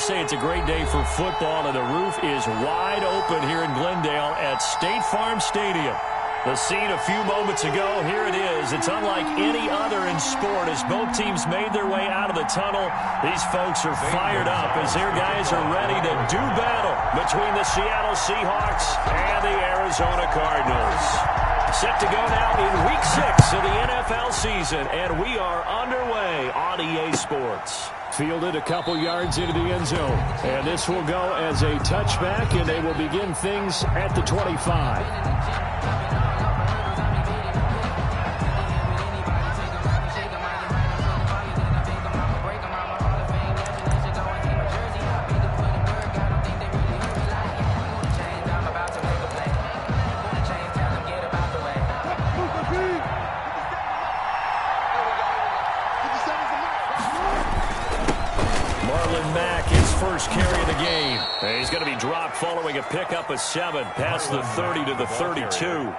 say it's a great day for football, and the roof is wide open here in Glendale at State Farm Stadium. The scene a few moments ago, here it is. It's unlike any other in sport as both teams made their way out of the tunnel. These folks are fired up as their guys are ready to do battle between the Seattle Seahawks and the Arizona Cardinals. Set to go now in Week 6 of the NFL season, and we are underway on EA Sports. Fielded a couple yards into the end zone, and this will go as a touchback, and they will begin things at the 25. First carry of the game. He's going to be dropped following a pickup of 7 past the 30 to the 32.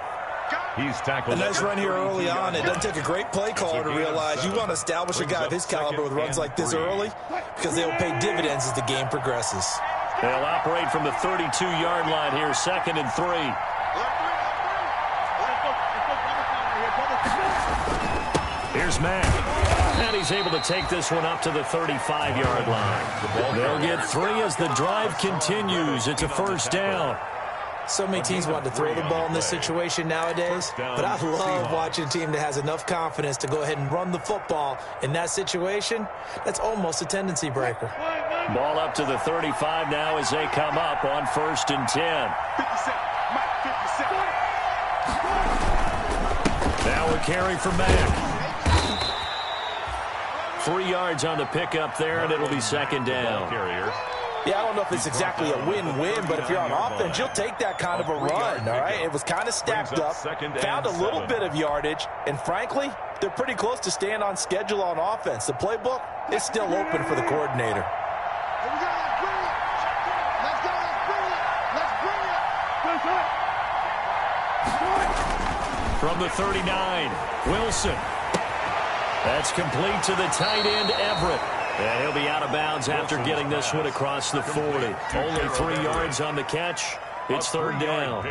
He's tackled. A nice run here early on. It doesn't take a great play caller to realize you want to establish a guy of his caliber with runs like this early because they'll pay dividends as the game progresses. They'll operate from the 32-yard line here, 2nd and 3. Here's Mack. And he's able to take this one up to the 35-yard line. They'll get 3 as the drive continues. It's a first down. So many teams want to throw the ball in this situation nowadays, but I love watching a team that has enough confidence to go ahead and run the football in that situation. That's almost a tendency breaker. Ball up to the 35 now as they come up on 1st and 10. Now a carry for Mack. 3 yards on the pickup there, and it'll be 2nd down. Yeah, I don't know if it's exactly a win-win, but if you're on offense, you'll take that kind of a run, all right? It was kind of stacked up, found a little bit of yardage, and frankly, they're pretty close to staying on schedule on offense. The playbook is still open for the coordinator. From the 39, Wilson. That's complete to the tight end, Everett. And he'll be out of bounds after getting this one across the 40. Only 3 yards on the catch. It's 3rd down.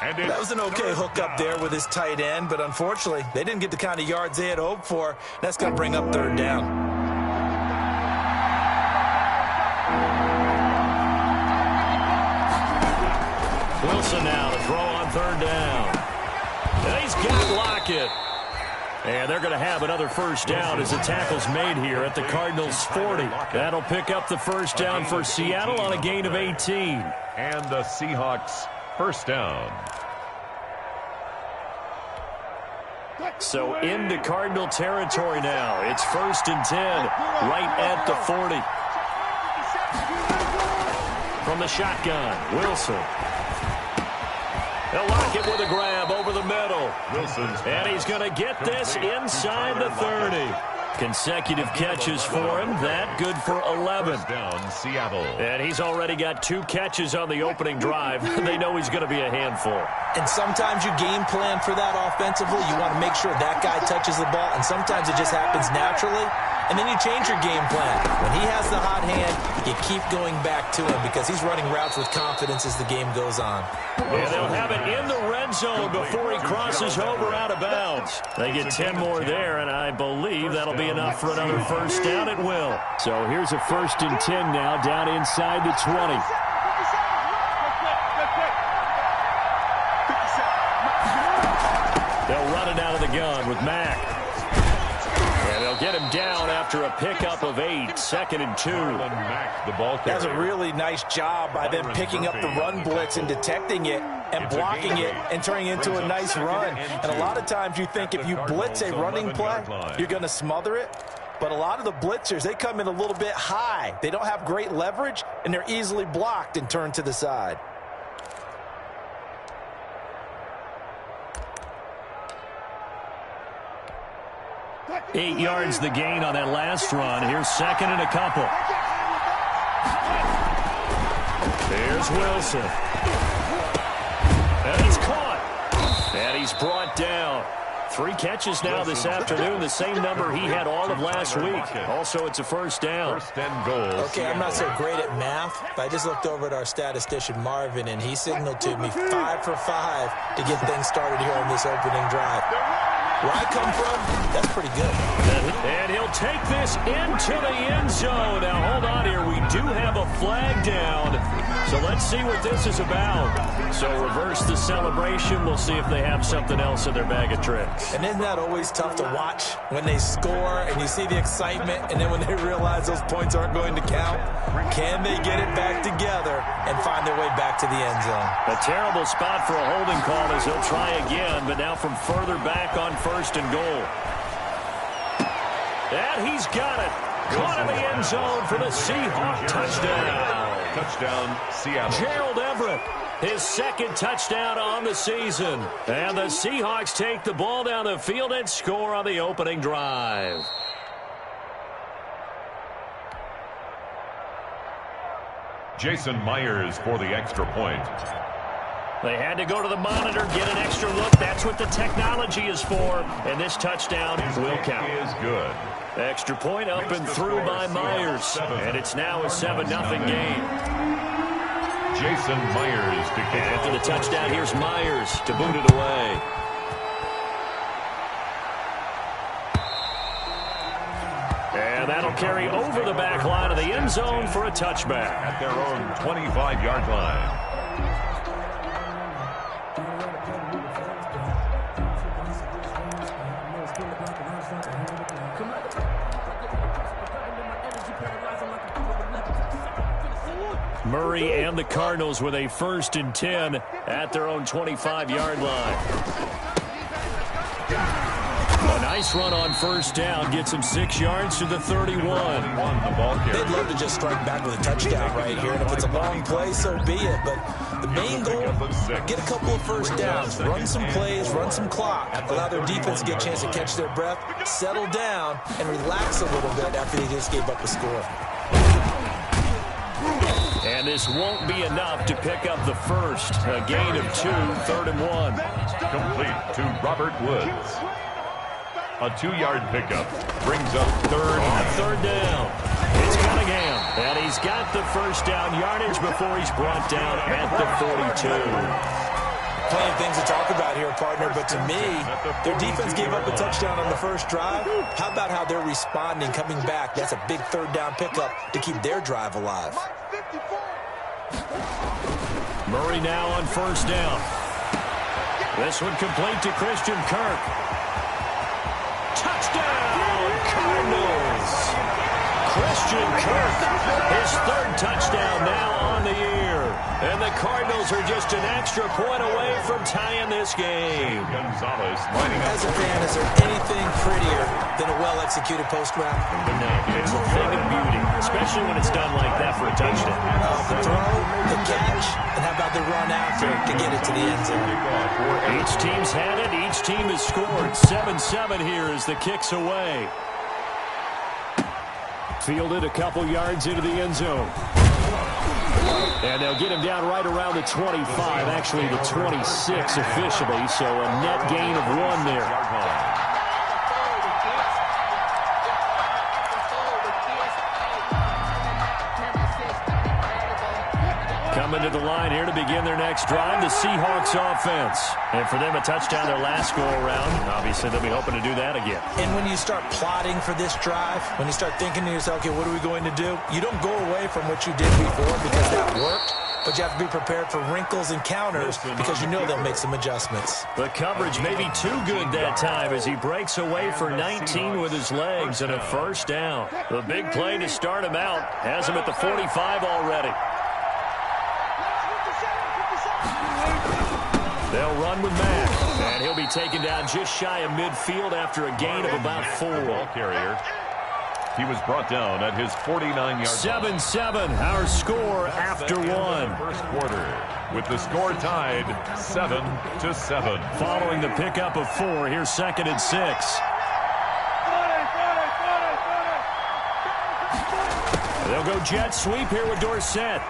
That was an okay hook up there with his tight end, but unfortunately, they didn't get the kind of yards they had hoped for. That's going to bring up 3rd down. Wilson now to throw on 3rd down. And he's got Lockett. And they're going to have another first down as the tackle's made here at the Cardinals' 40. That'll pick up the first down for Seattle on a gain of 18. And the Seahawks first down. So into Cardinal territory now. It's 1st and 10, right at the 40. From the shotgun, Wilson. They'll lock it with a grab over the middle. And he's going to get this inside the 30. Consecutive catches for him. That good for 11. Down Seattle. And he's already got 2 catches on the opening drive. They know he's going to be a handful. And sometimes you game plan for that offensively. You want to make sure that guy touches the ball. And sometimes it just happens naturally. And then you change your game plan. When he has the hot hand, you keep going back to him because he's running routes with confidence as the game goes on. And they'll have it in the red zone before he crosses over out of bounds. They get 10 more there, and I believe that'll be enough for another first down. It will. So here's a 1st and 10 now down inside the 20. They'll run it out of the gun with Mack. And they'll get him down after a pickup of 8, 2nd and 2. That's a really nice job by them picking up the run blitz and detecting it and blocking it and turning it into a nice run. And a lot of times you think if you blitz a running play, you're going to smother it. But a lot of the blitzers, they come in a little bit high. They don't have great leverage, and they're easily blocked and turned to the side. Eight yards the gain on that last run. Here's 2nd and a couple. There's Wilson. And he's caught. And he's brought down. 3 catches now this afternoon, the same number he had all of last week. Also, it's a first down. First and goal. Okay, I'm not so great at math, but I just looked over at our statistician, Marvin, and he signaled to me 5 for 5 to get things started here on this opening drive. Where I come from, that's pretty good. And he'll take this into the end zone. Now, hold on here. We do have a flag down. So let's see what this is about. So reverse the celebration. We'll see if they have something else in their bag of tricks. And isn't that always tough to watch when they score and you see the excitement, and then when they realize those points aren't going to count? Can they get it back together and find their way back to the end zone? A terrible spot for a holding call as he'll try again, but now from further back on first and goal. And he's got it. Caught in the end zone for the Seahawks touchdown. Touchdown, Seattle. Gerald Everett, his second touchdown on the season. And the Seahawks take the ball down the field and score on the opening drive. Jason Myers for the extra point. They had to go to the monitor, get an extra look. That's what the technology is for. And this touchdown will count. Is good. Extra point up and through by Myers. And it's now a 7-0 game. Jason Myers to kick. After the touchdown, here's Myers to boot it away. And that'll carry over the back line of the end zone for a touchback. At their own 25-yard line. Murray and the Cardinals with a 1st and 10 at their own 25-yard line. A nice run on first down. Gets him 6 yards to the 31. They'd love to just strike back with a touchdown right here. And if it's a long play, so be it. But the main goal, get a couple of first downs. Run some plays, run some clock. Allow their defense to get a chance to catch their breath, settle down, and relax a little bit after they just gave up a score. And this won't be enough to pick up the first. A gain of 2, 3rd and 1. Complete to Robert Woods. A 2-yard pickup brings up third down. It's Cunningham. And he's got the first down yardage before he's brought down at the 42. Plenty of things to talk about here, partner, but to me, their defense gave up a touchdown on the first drive. How about how they're responding, coming back? That's a big 3rd down pickup to keep their drive alive. Murray now on first down. This one complete to Christian Kirk. Touchdown, Cardinals! Christian Kirk, his 3rd touchdown now on the year. And the Cardinals are just an extra point away from tying this game. Gonzalez lining up. As a fan, is there anything prettier than a well-executed post route? No, it's a thing of beauty, especially when it's done like that for a touchdown. The throw, the catch, and how about the run after to get it to the end zone? Each team's had it. Each team has scored. 7-7 here as the kick's away. Fielded a couple yards into the end zone. And they'll get him down right around the 25, actually the 26 officially, so a net gain of 1 there. Coming to the line here to begin their next drive, the Seahawks offense. And for them, a touchdown their last go-around. Obviously, they'll be hoping to do that again. And when you start plotting for this drive, when you start thinking to yourself, okay, what are we going to do? You don't go away from what you did before because that worked, but you have to be prepared for wrinkles and counters because you know they'll make some adjustments. The coverage may be too good that time as he breaks away for 19 with his legs and a first down. The big play to start him out has him at the 45 already. They'll run with Mack, and he'll be taken down just shy of midfield after a gain of about 4. Ball carrier. He was brought down at his 49-yard 7-7, our score after 1. First quarter, with the score tied 7-7. Following the pickup of 4, here's 2nd and 6. They'll They'll go jet sweep here with Dorsett.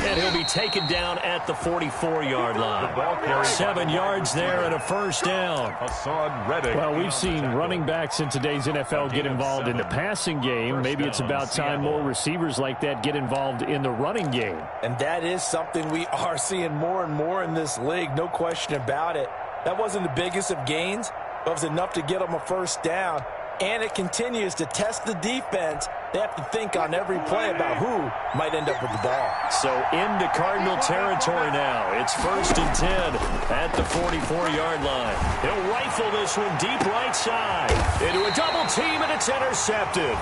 And he'll be taken down at the 44-yard line. 7 yards there and a first down. Well, we've seen running backs in today's NFL get involved in the passing game. Maybe it's about time more receivers like that get involved in the running game. And that is something we are seeing more and more in this league, no question about it. That wasn't the biggest of gains, but it was enough to get them a first down. And it continues to test the defense. They have to think on every play about who might end up with the ball. So into Cardinal territory now. It's 1st and 10 at the 44-yard line. He'll rifle this one deep right side. Into a double team, and it's intercepted.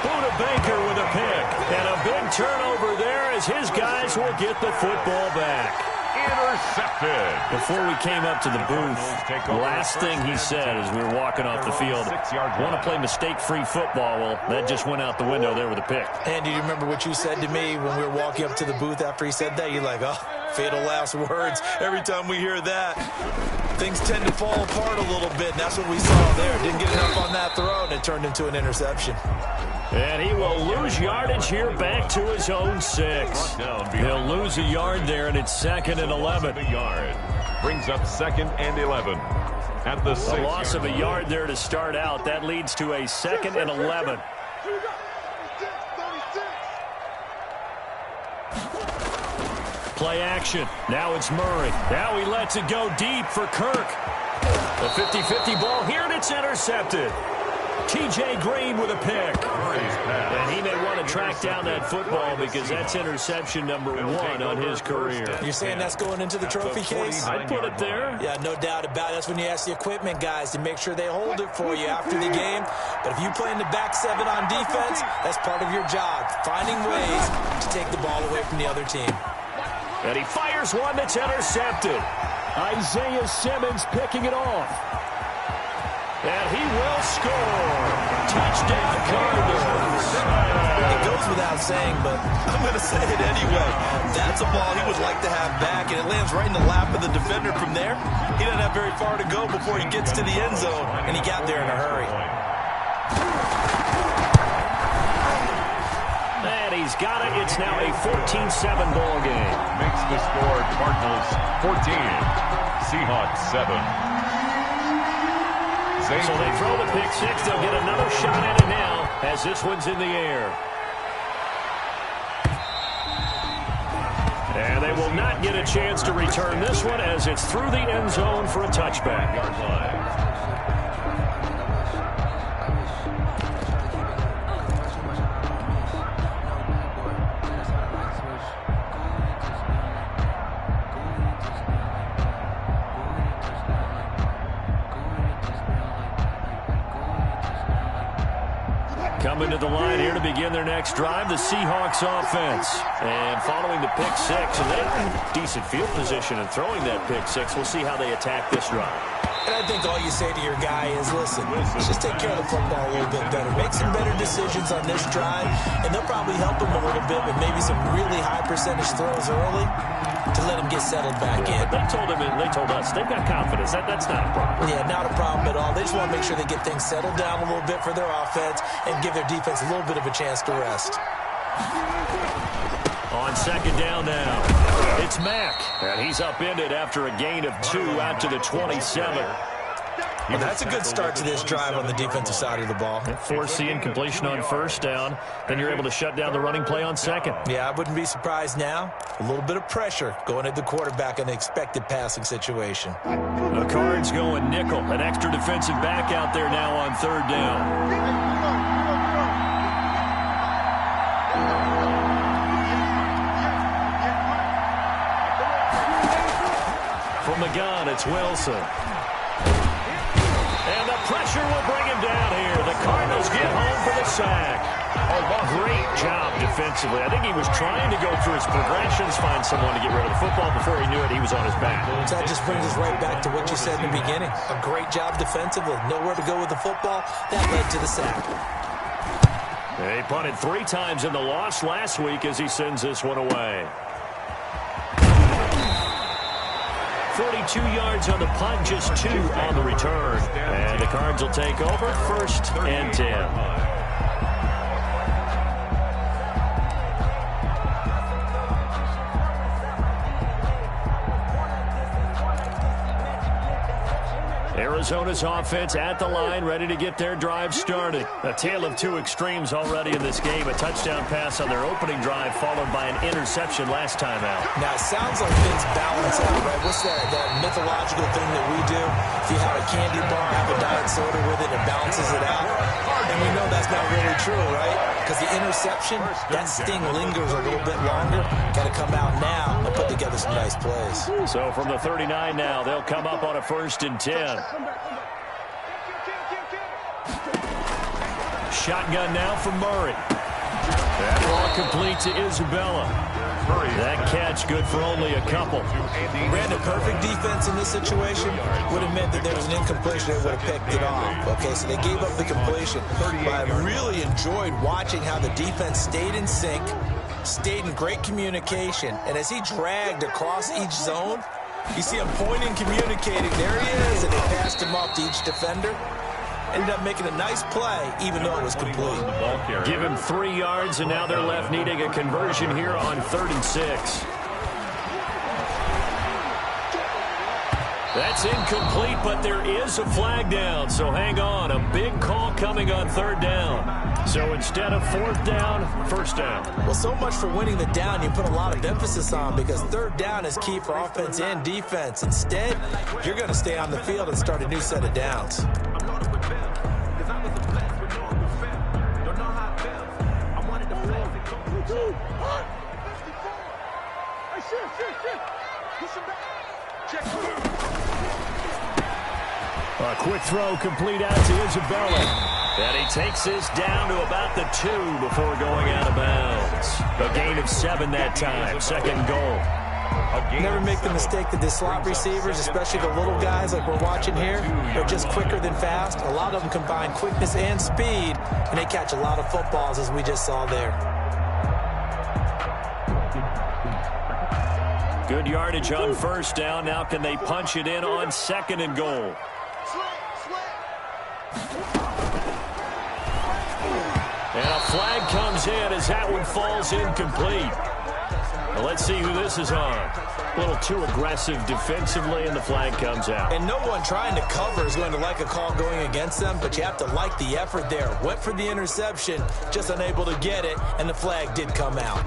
Buda Baker with a pick. And a big turnover there as his guys will get the football back. Intercepted. Before we came up to the booth, the last thing he said as we were walking off the field, want to play mistake-free football. Well, that just went out the window there with a pick. And do you remember what you said to me when we were walking up to the booth after he said that? You're like, oh, fatal last words. Every time we hear that, things tend to fall apart a little bit, and that's what we saw there. Didn't get enough on that throw, and it turned into an interception. And he will lose yardage here back to his own 6. He'll lose a yard there, and it's 2nd and 11. Brings up 2nd and 11. At the 6. A loss of a yard there to start out. That leads to a 2nd and 11. Play action. Now it's Murray. Now he lets it go deep for Kirk. A 50-50 ball here, and it's intercepted. T.J. Green with a pick. And he may want to track down that football because that's interception number 1 on his career. You're saying that's going into the trophy case? I'd put it there. Yeah, no doubt about it. That's when you ask the equipment guys to make sure they hold it for you after the game. But if you play in the back 7 on defense, that's part of your job, finding ways to take the ball away from the other team. And he fires one that's intercepted. Isaiah Simmons picking it off. And he will score. Touchdown, Cardinals. It goes without saying, but I'm going to say it anyway. That's a ball he would like to have back, and it lands right in the lap of the defender from there. He doesn't have very far to go before he gets to the end zone, and he got there in a hurry. And he's got it. It's now a 14-7 ball game. Makes the score Cardinals 14, Seahawks 7. So they throw the pick 6. They'll get another shot at it now as this one's in the air. And they will not get a chance to return this one as it's through the end zone for a touchback. Coming to the line here to begin their next drive, the Seahawks offense. And following the pick 6, and they're in decent field position and throwing that pick 6. We'll see how they attack this drive. And I think all you say to your guy is, listen, just take care of the football a little bit better. Make some better decisions on this drive, and they'll probably help him a little bit with maybe some really high percentage throws early to let him get settled back in. But they told him, and they told us, they've got confidence. That's not a problem. Yeah, not a problem at all. They just want to make sure they get things settled down a little bit for their offense and give their defense a little bit of a chance to rest. On 2nd down now, it's Mack. And he's upended after a gain of 2 out to the 27. Well, that's a good start to this drive on the defensive side of the ball. Force the incompletion on 1st down. Then you're able to shut down the running play on 2nd. Yeah, I wouldn't be surprised now. A little bit of pressure going at the quarterback in the expected passing situation. The Cards going nickel. An extra defensive back out there now on 3rd down. From the gun, it's Wilson. And the pressure will bring him down here. The Cardinals get home for the sack. Great job defensively. I think he was trying to go through his progressions, find someone to get rid of the football. Before he knew it, he was on his back. So that just brings us right back to what you said in the beginning. A great job defensively. Nowhere to go with the football. That led to the sack. He punted 3 times in the loss last week as he sends this one away. 42 yards on the punt, just 2 on the return. And the Cards will take over 1st and 10. Arizona's offense at the line, ready to get their drive started. A tale of two extremes already in this game. A touchdown pass on their opening drive, followed by an interception last time out. Now, it sounds like things balance out, right? What's that mythological thing that we do? If you have a candy bar, have a diet soda with it, it balances it out. And we know that's not really true, right? Because the interception, that sting lingers a little bit longer. Got to come out now and put together some nice plays. So from the 39 now, they'll come up on a 1st and 10. Shotgun now from Murray. That ball complete to Isabella. That catch good for only a couple. Brandon, perfect defense in this situation would have meant that there was an incompletion that would have picked it off. Okay, so they gave up the completion. But I really enjoyed watching how the defense stayed in sync, stayed in great communication, and as he dragged across each zone, you see him pointing, communicating. There he is, and they passed him off to each defender. Ended up making a nice play, even though it was complete. Give him 3 yards, and now they're left needing a conversion here on 3rd and 6. That's incomplete, but there is a flag down, so hang on. A big call coming on 3rd down. So instead of 4th down, 1st down. Well, so much for winning the down you put a lot of emphasis on, because 3rd down is key for offense and defense. Instead, you're going to stay on the field and start a new set of downs. A quick throw complete out to Isabella. And he takes this down to about the 2 before going out of bounds. A gain of 7 that time. 2nd goal. Never make the mistake that the slot receivers, especially the little guys like we're watching here, are just quicker than fast. A lot of them combine quickness and speed, and they catch a lot of footballs, as we just saw there. Good yardage on 1st down. Now can they punch it in on 2nd and goal? And a flag comes in as that one falls incomplete. Well, let's see who this is on. A little too aggressive defensively, and the flag comes out. And no one trying to cover is going to like a call going against them, but you have to like the effort there. Went for the interception, just unable to get it, and the flag did come out.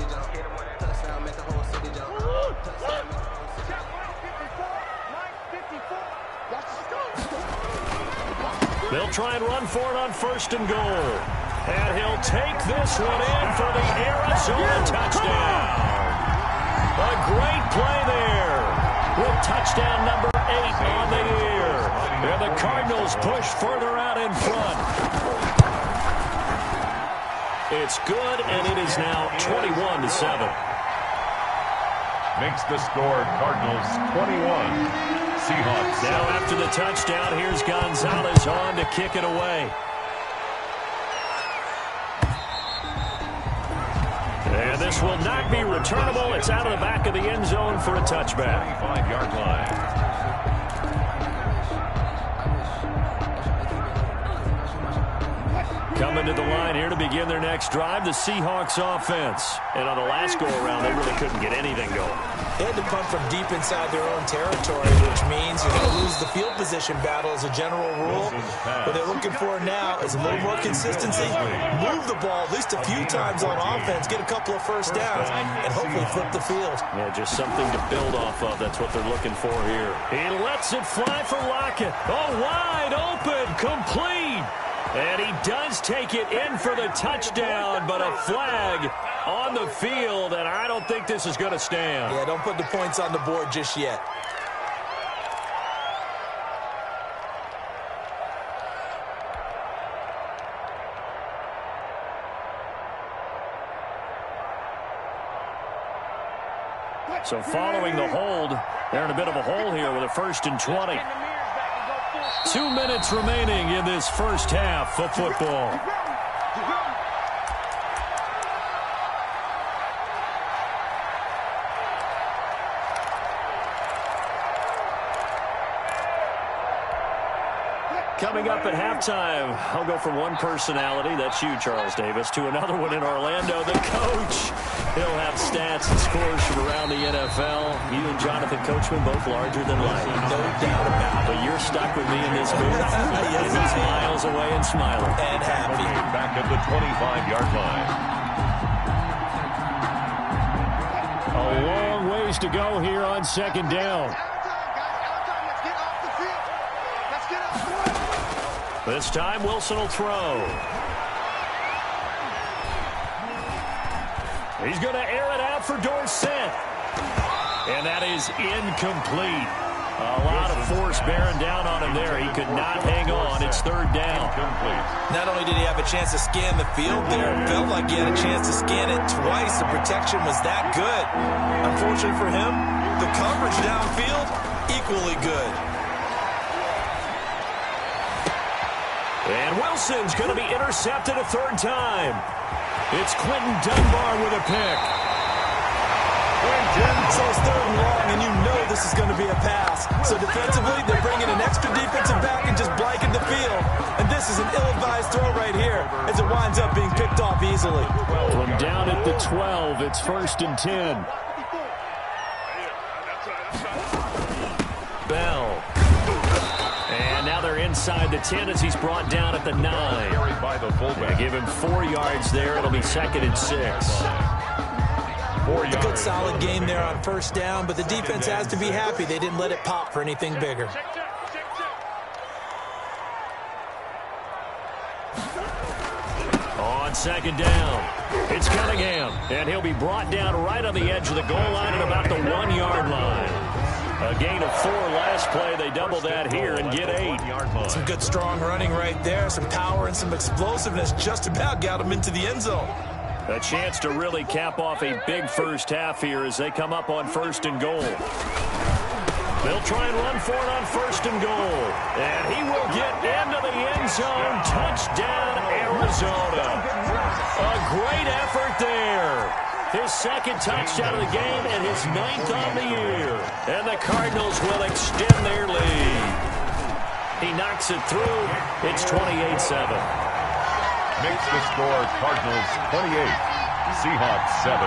They'll try and run for it on 1st and goal. And he'll take this one in for the Arizona touchdown. A great play there with touchdown number 8 on the year. And the Cardinals push further out in front. It's good, and it is now 21-7. Makes the score Cardinals 21. Seahawks. Now after the touchdown, here's Gonzalez on to kick it away. And this will not be returnable. It's out of the back of the end zone for a touchback. 25-yard line. Coming to the line here to begin their next drive, the Seahawks offense. And on the last go-around, they really couldn't get anything going. They had to punt from deep inside their own territory, which means you're going to lose the field position battle as a general rule. What they're looking for now is a little more consistency, move the ball at least a few times on offense, get a couple of 1st downs, and hopefully flip the field. Yeah, just something to build off of. That's what they're looking for here. He lets it fly for Lockett. Oh, wide open, complete. And he does take it in for the touchdown, but a flag on the field, and I don't think this is going to stand. Yeah, don't put the points on the board just yet. So following the hold, they're in a bit of a hole here with a 1st and 20. 2 minutes remaining in this first half of football. Coming up at halftime, I'll go from one personality, that's you, Charles Davis, to another one in Orlando. The coach, he'll have have stats and scores from around the NFL. You and Jonathan Coachman both larger than life. No doubt about it. But you're stuck with me in this booth. And he's miles away and smiling. And happy. Back at the 25-yard line. A long ways to go here on second down. This time Wilson will throw. He's going to air it out for Dorsett. And that is incomplete. A lot of force bearing down on him there. He could not hang on. It's third down. Not only did he have a chance to scan the field there, it felt like he had a chance to scan it twice. The protection was that good. Unfortunately for him, the coverage downfield, equally good. And Wilson's going to be intercepted a third time. It's Quentin Dunbar with a pick. So it's third and long, and you know this is going to be a pass. So defensively, they're bringing an extra defensive back and just blanking the field. And this is an ill-advised throw right here as it winds up being picked off easily. From down at the 12, it's 1st and 10. Bell. And now they're inside the 10 as he's brought down at the 9. They give him 4 yards there. It'll be 2nd and 6. A good solid game there on first down, but the defense has to be happy they didn't let it pop for anything bigger. On second down, it's Cunningham, and he'll be brought down right on the edge of the goal line at about the 1-yard line. A gain of 4 last play. They double that here and get 8. Some good strong running right there, some power and some explosiveness just about got him into the end zone. A chance to really cap off a big first half here as they come up on 1st and goal. They'll try and run for it on 1st and goal. And he will get into the end zone. Touchdown, Arizona. A great effort there. His 2nd touchdown of the game and his 9th on the year. And the Cardinals will extend their lead. He knocks it through. It's 28-7. Makes the score Cardinals 28, Seahawks 7.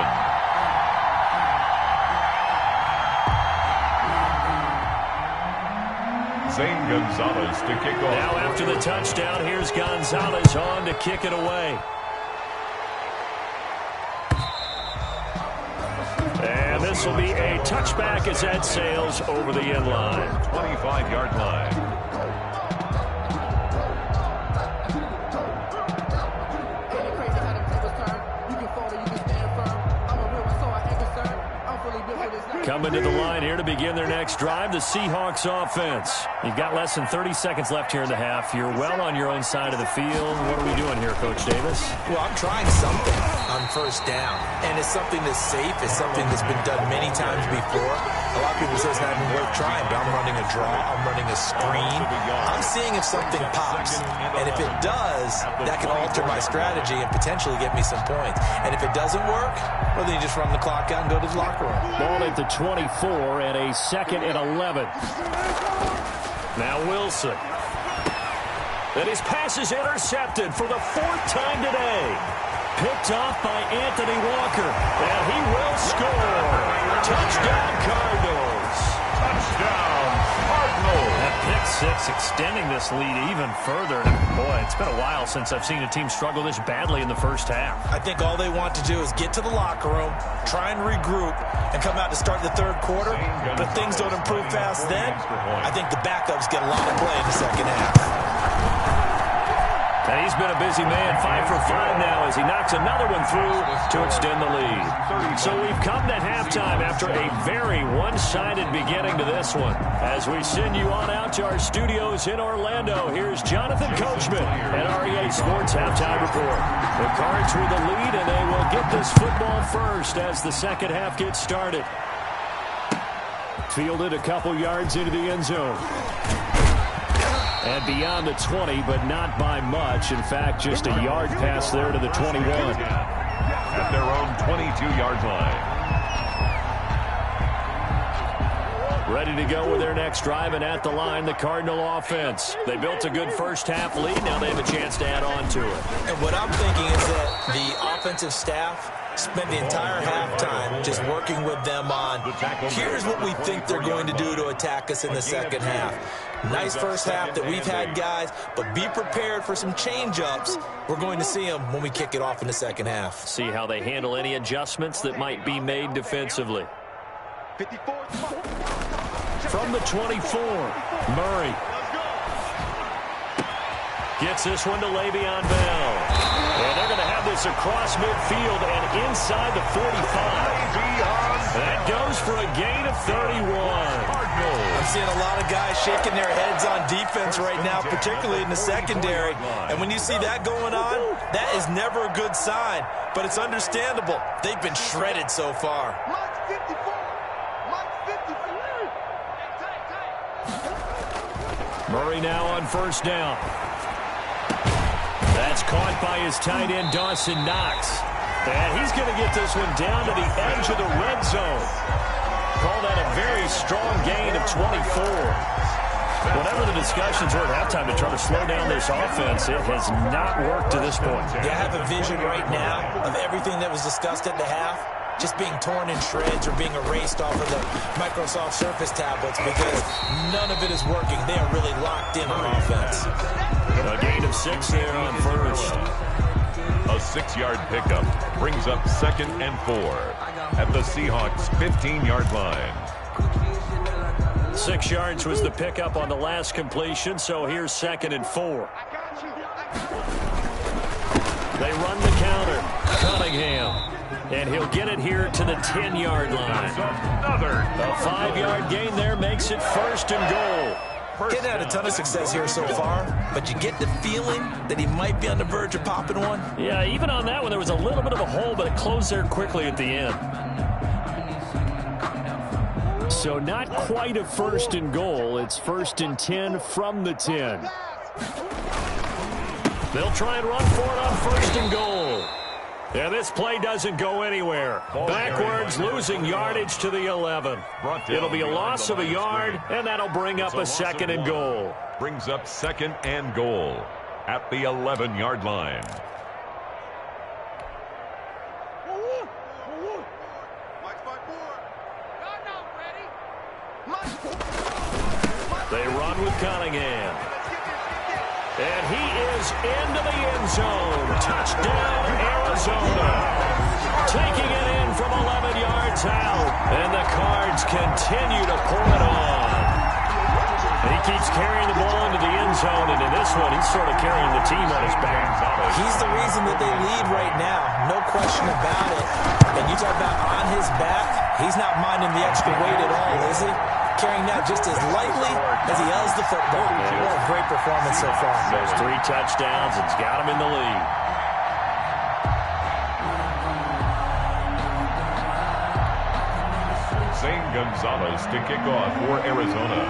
Zane Gonzalez to kick off. Now after the touchdown, here's Gonzalez on to kick it away. And this will be a touchback as that sails over the end line. 25-yard line. Coming to the line here to begin their next drive, the Seahawks offense. You've got less than 30 seconds left here in the half. You're well on your own side of the field. What are we doing here, Coach Davis? Well, I'm trying something on first down. And it's something that's safe. It's something that's been done many times before. A lot of people say it's not even worth trying, but I'm running a draw. I'm running a screen. I'm seeing if something pops. And if it does, that can alter my strategy and potentially get me some points. And if it doesn't work, well, then you just run the clock out and go to the locker room. Ball at the 24 and a 2nd and 11. Now Wilson. And his pass is intercepted for the 4th time today. Picked off by Anthony Walker. And he will score. Touchdown, Cardinals. Touchdown, Cardinals. That pick 6 extending this lead even further. Boy, it's been a while since I've seen a team struggle this badly in the first half. I think all they want to do is get to the locker room, try and regroup, and come out to start the third quarter. But if things don't improve fast then, I think the backups get a lot of play in the second half. And he's been a busy man, 5 for 5 now as he knocks another one through to extend the lead. So we've come to halftime after a very one-sided beginning to this one. As we send you on out to our studios in Orlando, here's Jonathan Coachman at REA Sports Halftime Report. The Cards with the lead, and they will get this football first as the second half gets started. Fielded a couple yards into the end zone. And beyond the 20, but not by much. In fact, just a yard pass there to the 21. At their own 22-yard line. Ready to go with their next drive, and at the line, the Cardinal offense. They built a good first half lead. Now they have a chance to add on to it. And what I'm thinking is that the offensive staff spent the entire halftime just working with them on, here's what we think they're going to do to attack us in the second half. Nice first half that we've had, guys, but be prepared for some change-ups. We're going to see them when we kick it off in the second half. See how they handle any adjustments that might be made defensively. From the 24, Murray gets this one to Le'Veon Bell. And they're going to have this across midfield and inside the 45. That goes for a gain of 31. I'm seeing a lot of guys shaking their heads on defense right now, particularly in the secondary. And when you see that going on, that is never a good sign. But it's understandable. They've been shredded so far. Murray now on first down. That's caught by his tight end, Dawson Knox. And he's going to get this one down to the edge of the red zone. Call that a very strong gain of 24. Whatever the discussions were at halftime to try to slow down this offense, it has not worked to this point. Yeah, I have a vision right now of everything that was discussed at the half just being torn in shreds or being erased off of the Microsoft Surface tablets because none of it is working. They are really locked in on offense. A gain of 6 there on first. A 6-yard pickup brings up 2nd and 4 at the Seahawks 15-yard line. 6 yards was the pickup on the last completion, so here's 2nd and 4. They run the counter. Cunningham. And he'll get it here to the 10-yard line. A 5-yard gain there makes it 1st and goal. Getting had a ton of success here so far, but you get the feeling that he might be on the verge of popping one. Yeah, even on that one, there was a little bit of a hole, but it closed there quickly at the end. So not quite a 1st and goal. It's 1st and 10 from the 10. They'll try and run for it on 1st and goal. Yeah, this play doesn't go anywhere. Backwards, losing yardage to the 11. It'll be a loss of a yard, and that'll bring up a 2nd and goal. Brings up 2nd and goal at the 11-yard line. They run with Cunningham. And he is into the end zone. Touchdown, Arizona. Taking it in from 11 yards out. And the Cards continue to pour it on. And he keeps carrying the ball into the end zone. And in this one, he's sort of carrying the team on his back. He's the reason that they lead right now. No question about it. And you talk about on his back, he's not minding the extra weight at all, is he? Carrying that just as lightly as he has the football. What a great performance so far. Those 3 touchdowns, it's got him in the lead. Zane Gonzalez to kick off for Arizona.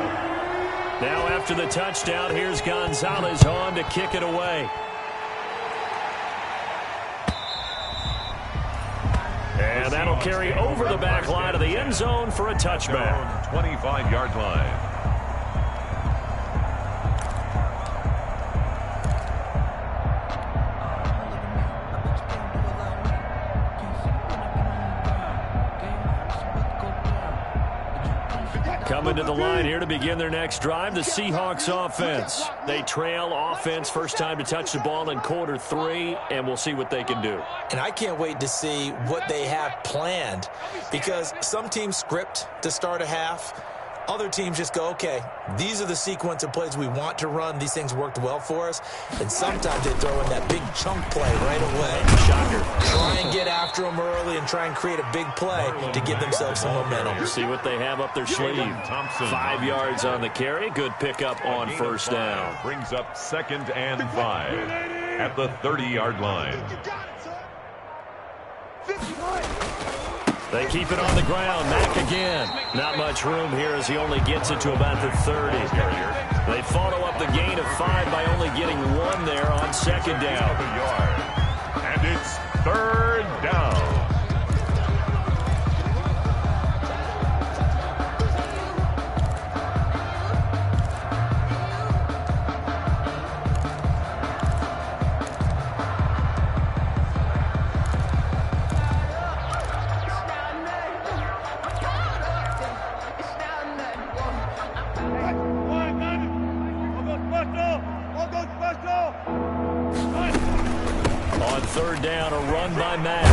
Now after the touchdown, here's Gonzalez on to kick it away. And that'll carry over the back line of the end zone for a touchback. 25-yard line. Coming to the line here to begin their next drive, the Seahawks offense. They trail offense first time to touch the ball in quarter 3, and we'll see what they can do. And I can't wait to see what they have planned because some teams script to start a half. Other teams just go, okay, these are the sequence of plays we want to run. These things worked well for us. And sometimes they throw in that big chunk play right away. Shocker. Try and get after them early and try and create a big play to give themselves some momentum. See what they have up their sleeve. 5 yards on the carry. Good pickup on first down. Brings up 2nd and 5 at the 30-yard line. They keep it on the ground. Mack again. Not much room here as he only gets it to about the 30. They follow up the gain of 5 by only getting 1 there on 2nd down. And it's 3rd down. third down, a run by Mack.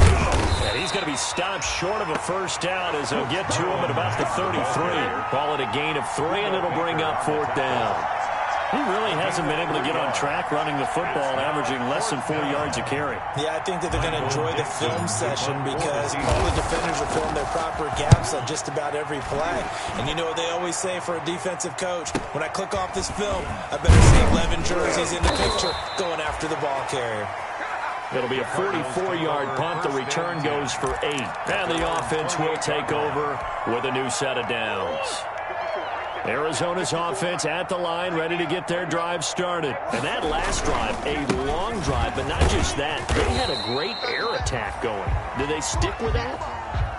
And he's going to be stopped short of a first down as they'll get to him at about the 33. Call it a gain of 3, and it'll bring up fourth down. He really hasn't been able to get on track running the football, averaging less than 4 yards a carry. Yeah, I think that they're going to enjoy the film session because all the defenders will film their proper gaps on just about every play. And you know what they always say for a defensive coach? When I click off this film, I better see 11 jerseys in the picture going after the ball carrier. It'll be a 44-yard punt. The return goes for 8. And the offense will take over with a new set of downs. Arizona's offense at the line, ready to get their drive started. And that last drive, a long drive, but not just that. They had a great air attack going. Do they stick with that?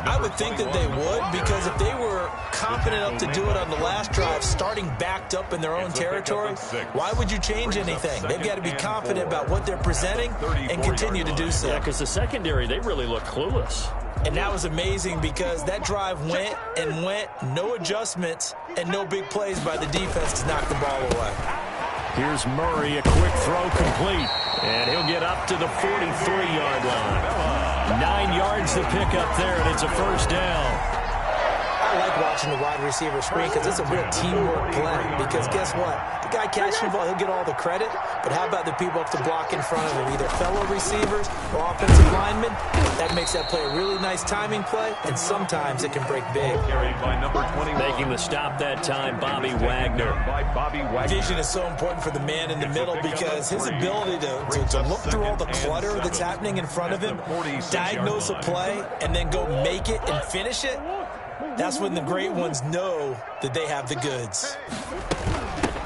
I would think that they would, because if they were confident enough to do it on the last drive, starting backed up in their own territory, why would you change anything? They've got to be confident about what they're presenting and continue to do so. Yeah, because the secondary, they really look clueless. And that was amazing because that drive went and went, no adjustments, and no big plays by the defense to knock the ball away. Here's Murray, a quick throw complete. And he'll get up to the 43-yard line. 9 yards to pick up there, and it's a first down. I like watching the wide receiver screen because it's a real teamwork play. Because guess what? The guy catching the ball, he'll get all the credit. But how about the people up to block in front of him? Either fellow receivers or offensive linemen. That makes that play a really nice timing play, and sometimes it can break big. Making the stop that time, Bobby Wagner. Vision is so important for the man in the middle because his ability to look through all the clutter that's happening in front of him, diagnose a play, and then go make it and finish it, that's when the great ones know that they have the goods.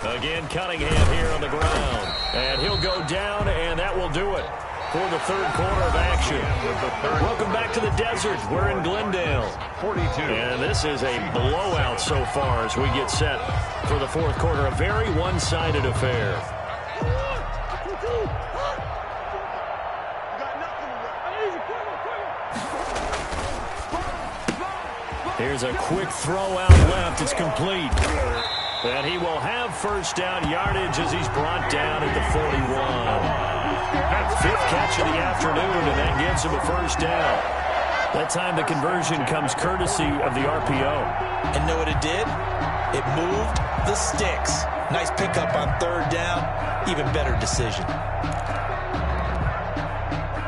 Again, Cunningham here on the ground. And he'll go down, and that will do it for the third quarter of action. Welcome back to the desert. We're in Glendale. 42. And this is a blowout so far as we get set for the fourth quarter. A very one-sided affair. Here's a quick throw out left. It's complete. And he will have first down yardage as he's brought down at the 41. Fifth catch of the afternoon, and that gives him a first down. That time the conversion comes courtesy of the RPO. And know what it did? It moved the sticks. Nice pickup on third down. Even better decision.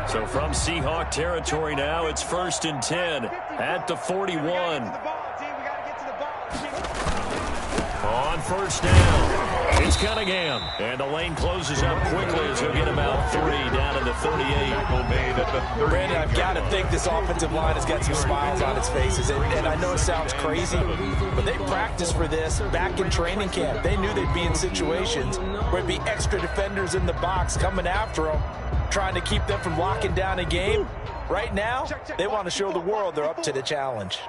So from Seahawk territory now, it's 1st and 10 at the 41. On first down, it's Cunningham. And the lane closes up quickly as he'll get about 3 down to the 38. Brandon, I've got to think this offensive line has got some smiles on its faces. And I know it sounds crazy, but they practiced for this back in training camp. They knew they'd be in situations where it'd be extra defenders in the box coming after them, trying to keep them from locking down a game. Right now, they want to show the world they're up to the challenge.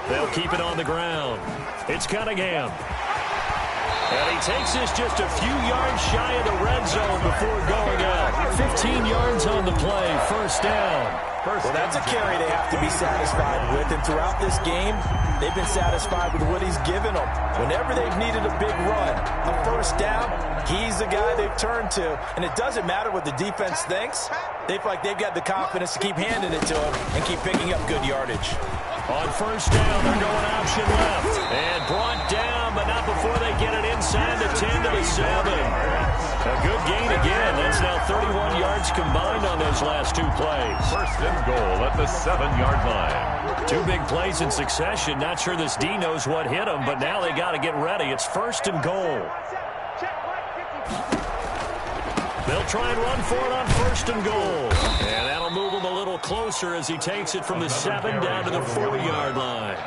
They'll keep it on the ground. It's Cunningham. And he takes this just a few yards shy of the red zone before going out. 15 yards on the play, first down. Well, that's a carry they have to be satisfied with. And throughout this game, they've been satisfied with what he's given them. Whenever they've needed a big run, a first down, he's the guy they've turned to. And it doesn't matter what the defense thinks. They feel like they've got the confidence to keep handing it to him and keep picking up good yardage. On first down, they're going option left. And brought down, but not before they get it inside the 10 to the 7. A good gain again. That's now 31 yards combined on those last 2 plays. 1st and goal at the 7-yard line. 2 big plays in succession. Not sure this D knows what hit him, but now they got to get ready. It's 1st and goal. They'll try and run for it on 1st and goal. And that'll move him a little closer as he takes it from the 7 down to the 4-yard line.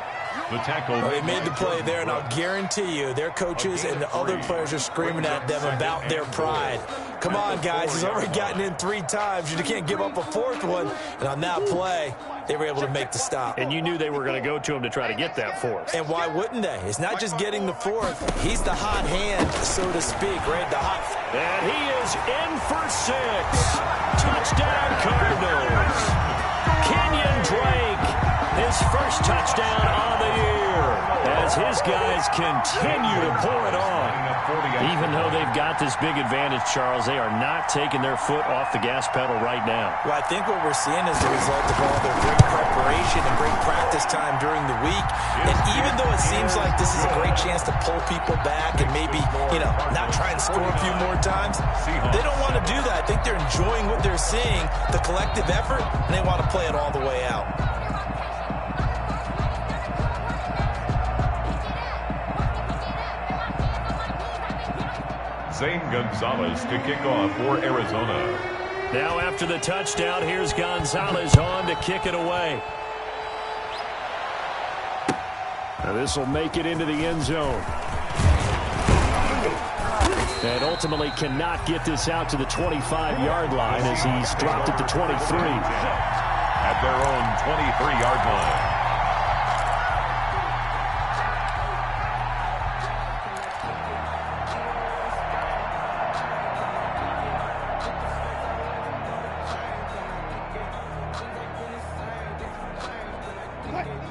The tackle. Well, they made the play there, and I'll guarantee you their coaches and the other players are screaming at them about their pride. Come on, guys. He's already gotten in 3 times. You can't give up a 4th one. And on that play, they were able to make the stop. And you knew they were going to go to him to try to get that 4th. And why wouldn't they? It's not just getting the 4th. He's the hot hand, so to speak, right? The hot. And he is in for 6. Touchdown, Cardinals. Kenyon Drake, his first touchdown on the year, as as his guys continue to pour it on. Even though they've got this big advantage, Charles, they are not taking their foot off the gas pedal right now. Well, I think what we're seeing is the result of all their great preparation and great practice time during the week. And even though it seems like this is a great chance to pull people back and maybe, not try and score a few more times, they don't want to do that. I think they're enjoying what they're seeing, the collective effort, and they want to play it all the way out. Zane Gonzalez to kick off for Arizona. Now after the touchdown, here's Gonzalez on to kick it away. Now this will make it into the end zone. And ultimately cannot get this out to the 25-yard line as he's dropped at the 23. At their own 23-yard line.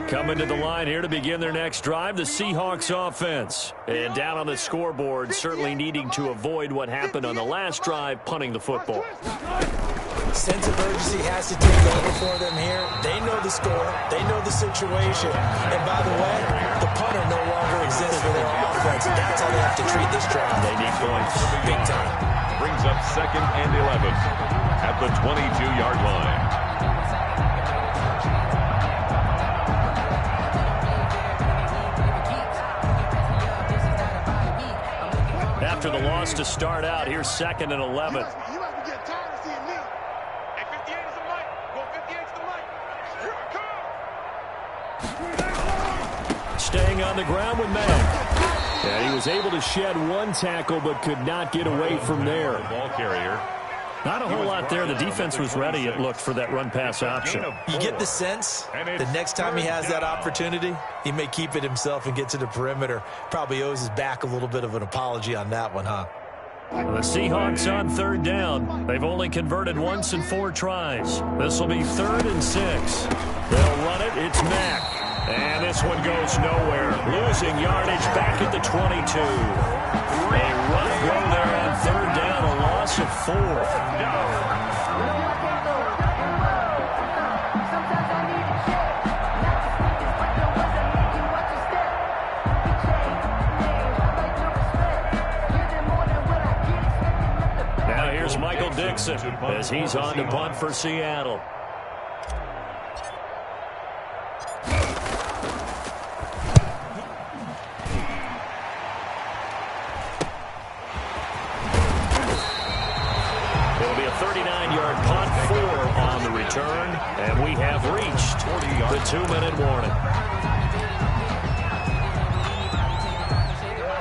Coming to the line here to begin their next drive, the Seahawks offense. And down on the scoreboard, certainly needing to avoid what happened on the last drive, punting the football. Sense of urgency has to take over for them here. They know the score. They know the situation. And by the way, the punter no longer exists for their offense. That's how they have to treat this drive. They need points. Big time. Brings up 2nd and 11 at the 22-yard line. After the loss to start out, here's 2nd and 11. Staying on the ground with Mack. Yeah, he was able to shed one tackle but could not get away from there. Ball carrier. Not a whole lot there. The defense was ready, it looked, for that run-pass option. You get the sense the next time he has that opportunity, he may keep it himself and get to the perimeter. Probably owes his back a little bit of an apology on that one, huh? The Seahawks on 3rd down. They've only converted once in 4 tries. This will be 3rd and 6. They'll run it. It's Mack. And this one goes nowhere. Losing yardage back at the 22. A rough run there on 3rd down. A loss of 4. Now here's Michael Dixon as he's on to punt for Seattle. It'll be a 39-yard punt, 4 on the return, and we have reached the 2-minute warning.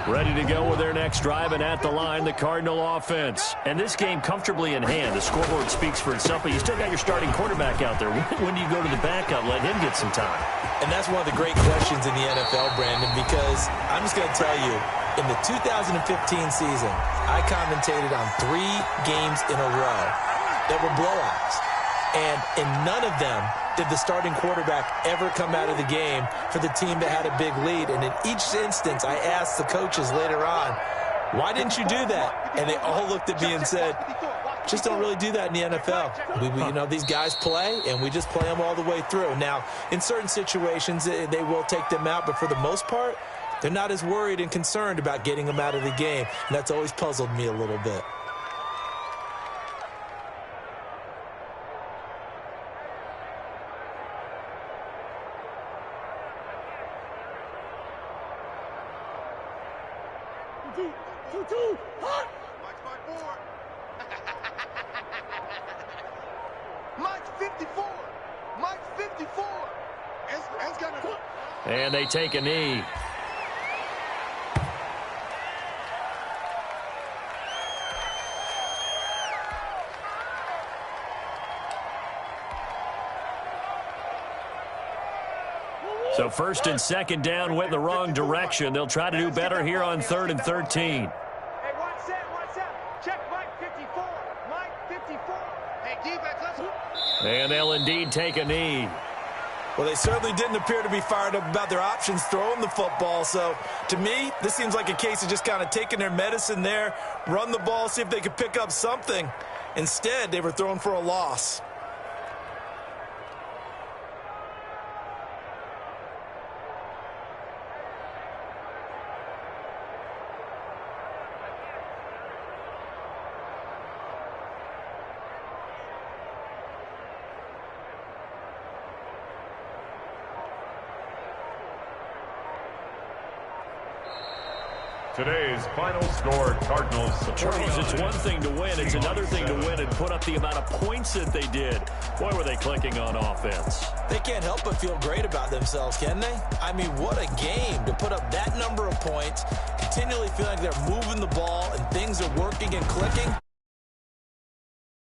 Ready to go with their next drive, and at the line, the Cardinal offense. And this game comfortably in hand. The scoreboard speaks for itself, but you still got your starting quarterback out there. When do you go to the backup, let him get some time? And that's one of the great questions in the NFL, Brandon, because I'm just going to tell you, in the 2015 season, I commentated on 3 games in a row that were blowouts. And in none of them did the starting quarterback ever come out of the game for the team that had a big lead. And in each instance, I asked the coaches later on, why didn't you do that? And they all looked at me and said, just don't really do that in the NFL. These guys play, and we just play them all the way through. Now, in certain situations, they will take them out, but for the most part, they're not as worried and concerned about getting them out of the game. And that's always puzzled me a little bit. And they take a knee. So 1st and 2nd down went in the wrong direction. They'll try to do better here on 3rd and 13. Hey, one set. Check Mike 54. Mike 54. Hey, defense, let's... And they'll indeed take a knee. Well, they certainly didn't appear to be fired up about their options throwing the football. So, to me, this seems like a case of just kind of taking their medicine there, run the ball, see if they could pick up something. Instead, they were throwing for a loss. Today's final score, Cardinals. Charles, it's one thing to win. It's another thing to win and put up the amount of points that they did. Boy, were they clicking on offense. They can't help but feel great about themselves, can they? I mean, what a game to put up that number of points, continually feeling like they're moving the ball and things are working and clicking.